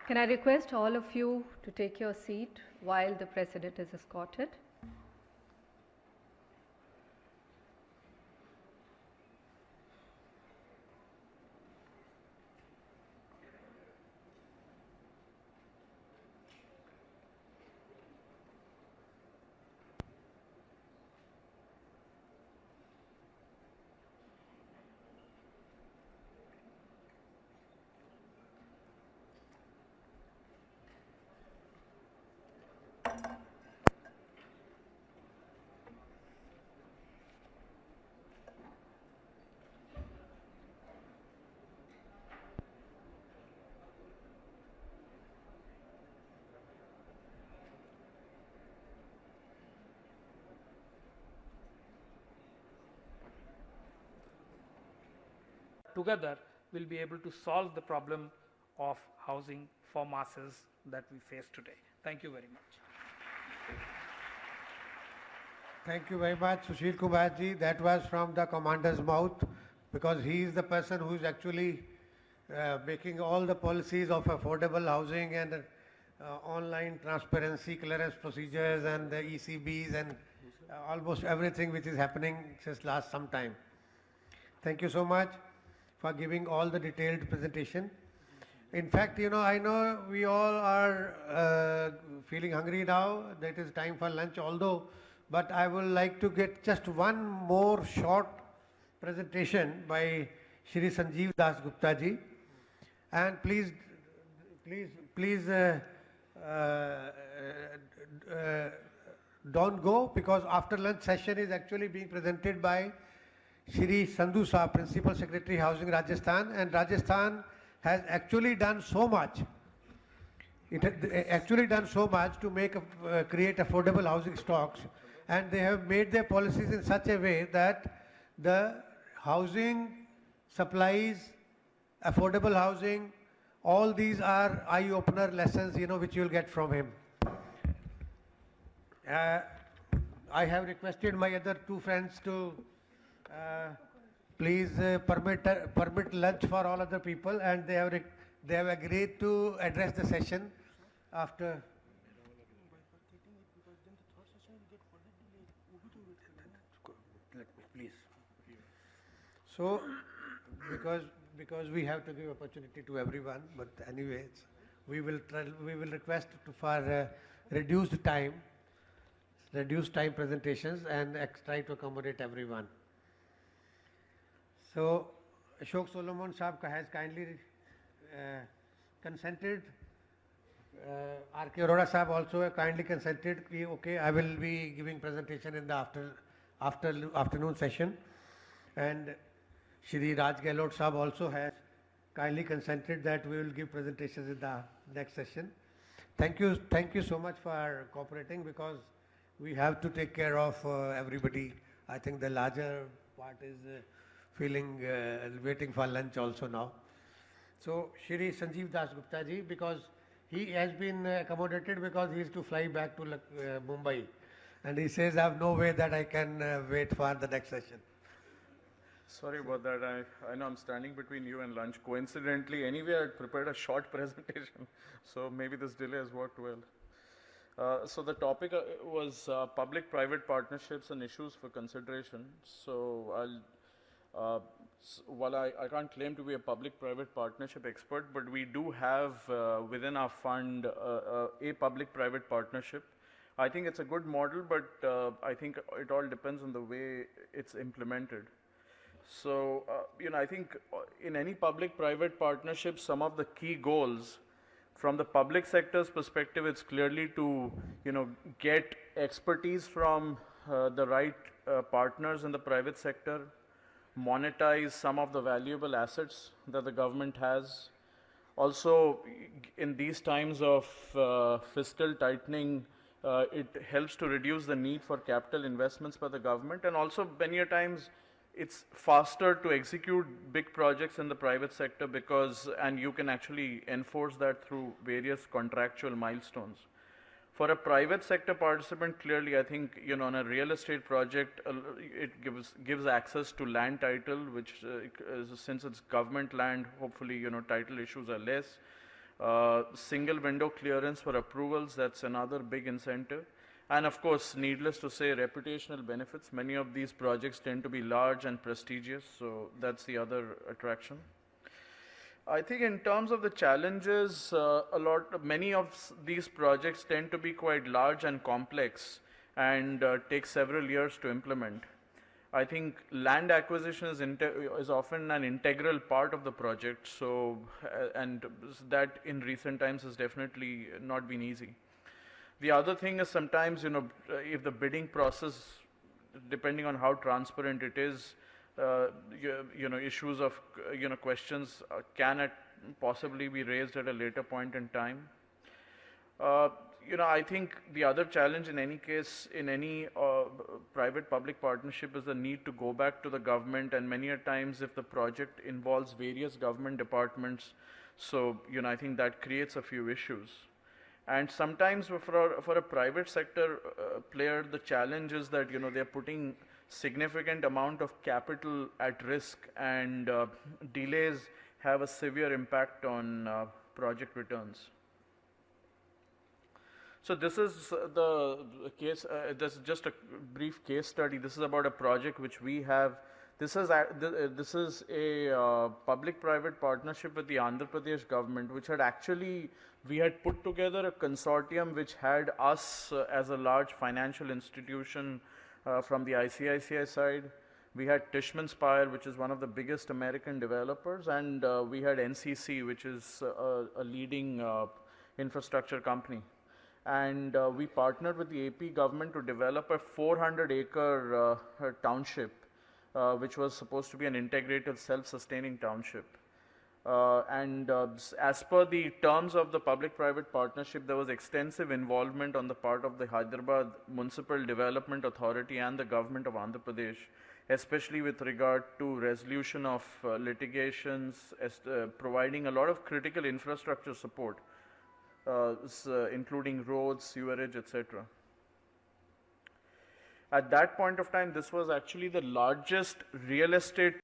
Can I request all of you to take your seat while the President is escorted? Together, we'll be able to solve the problem of housing for masses that we face today. Thank you very much. Thank you very much, Sushil Kumar ji. That was from the commander's mouth, because he is the person who is actually making all the policies of affordable housing and online transparency, clearance procedures, and the ECBs, and almost everything which is happening since last some time. Thank you so much for giving all the detailed presentation. In fact, I know we all are feeling hungry now. That is time for lunch, but I would like to get just one more short presentation by Shri Sanjeev Das Gupta ji. And please don't go, because after lunch session is actually being presented by Shri Sandhu Saab, Principal Secretary Housing Rajasthan, and Rajasthan has actually done so much. It has actually done so much to create affordable housing stocks, and they have made their policies in such a way that the housing supplies, affordable housing, all these are eye-opener lessons, which you'll get from him. I have requested my other two friends to please permit lunch for all other people, and they have agreed to address the session after. Let me please. So, because we have to give opportunity to everyone, but anyways, we will request for reduced time presentations, and try to accommodate everyone. So, Ashok Solomon Saab has kindly consented. R.K. Arora Saab also kindly consented. Okay, I will be giving presentation in the afternoon session. And Shri Raj Gehlot Saab also has kindly consented that we will give presentations in the next session. Thank you so much for cooperating, because we have to take care of everybody. I think the larger part is waiting for lunch also now. So Shri Sanjeev Das Gupta ji, because he has been accommodated because he is to fly back to Mumbai, and he says I have no way that I can wait for the next session. Sorry about that. I know I'm standing between you and lunch. Coincidentally, anyway, I prepared a short presentation, so maybe this delay has worked well. So the topic was public-private partnerships and issues for consideration. So while I can't claim to be a public-private partnership expert, but we do have within our fund a public-private partnership. I think it's a good model, but I think it all depends on the way it's implemented. So, I think in any public-private partnership, some of the key goals from the public sector's perspective, it's clearly to, get expertise from the right partners in the private sector, monetize some of the valuable assets that the government has. Also, in these times of fiscal tightening, it helps to reduce the need for capital investments by the government, and also many a times it's faster to execute big projects in the private sector and you can actually enforce that through various contractual milestones. For a private sector participant, clearly, I think, on a real estate project, it gives access to land title, which since it's government land, hopefully, title issues are less. Single window clearance for approvals, that's another big incentive. And of course, needless to say, reputational benefits. Many of these projects tend to be large and prestigious, so that's the other attraction. I think in terms of the challenges, many of these projects tend to be quite large and complex and take several years to implement. I think land acquisition is often an integral part of the project, so and that in recent times has definitely not been easy. The other thing is sometimes, if the bidding process, depending on how transparent it is, issues of, questions can possibly be raised at a later point in time. I think the other challenge in any case, in any private-public partnership, is the need to go back to the government, and many a times if the project involves various government departments, so, I think that creates a few issues. And sometimes for a private sector player, the challenge is that, they're putting significant amount of capital at risk, and delays have a severe impact on project returns. So this is the case, this is just a brief case study. This is about a project which we have. This is a public-private partnership with the Andhra Pradesh government, which we had put together a consortium which had us as a large financial institution from the ICICI side. We had Tishman Speyer, which is one of the biggest American developers, and we had NCC, which is a leading infrastructure company. And we partnered with the AP government to develop a 400-acre township, which was supposed to be an integrated self-sustaining township. As per the terms of the public-private partnership, there was extensive involvement on the part of the Hyderabad Municipal Development Authority and the government of Andhra Pradesh, especially with regard to resolution of litigations, providing a lot of critical infrastructure support, including roads, sewerage, etc. At that point of time, this was actually the largest real estate